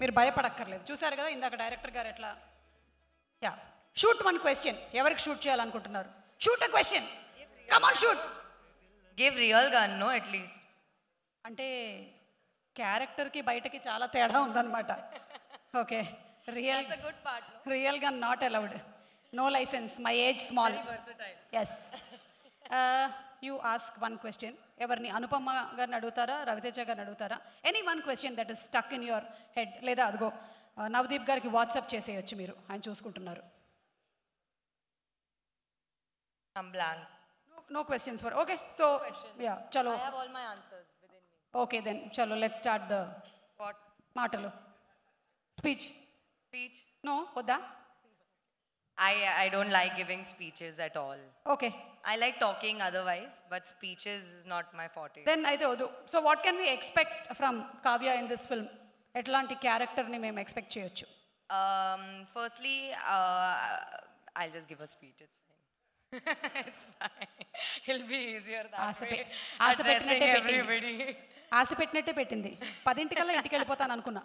మీరు భయపడక్కర్లేదు. చూసారు కదా ఇందాక డైరెక్టర్ గారు ఎట్లా. Yeah, shoot one question. ఎవరికి షూట్ చేయాలనుకుంటున్నారు? Shoot a question. Come on, shoot. Give real gun no at least. అంటే క్యారెక్టర్కి బయటకి చాలా తేడా ఉందన్నమాట. Okay, real gun not allowed, no licence, my age small. Yes, you ask one question. ఎవరిని, అనుపమ గారిని అడుగుతారా, రవితేజ గారిని అడుగుతారా? Any one question that is stuck in your head. లేదా అదిగో నవదీప్ గారికి వాట్సాప్ చేసేయచ్చు, మీరు, ఆయన చూసుకుంటున్నారు. No questions for. Okay, so yeah, chalo. I have all my answers within me. Okay then, chalo, let's start the What? Maatalu. Speech. No, odda. I don't like giving speeches at all. Okay. I like talking otherwise, but speeches is not my forte. Then aithe odu. So what can we expect from Kavya in this film? Etlanti character ni mem expect cheyochu? Firstly, I'll just give a speech. It's fine. It's fine. It'll be easier that way. Asha పెట్టినట్టే Addressing everybody. ఆశ పెట్టినట్టే పెట్టింది. 10 ఇంటికల్లా ఇంటికి వెళ్ళిపోతాను అనుకున్నా.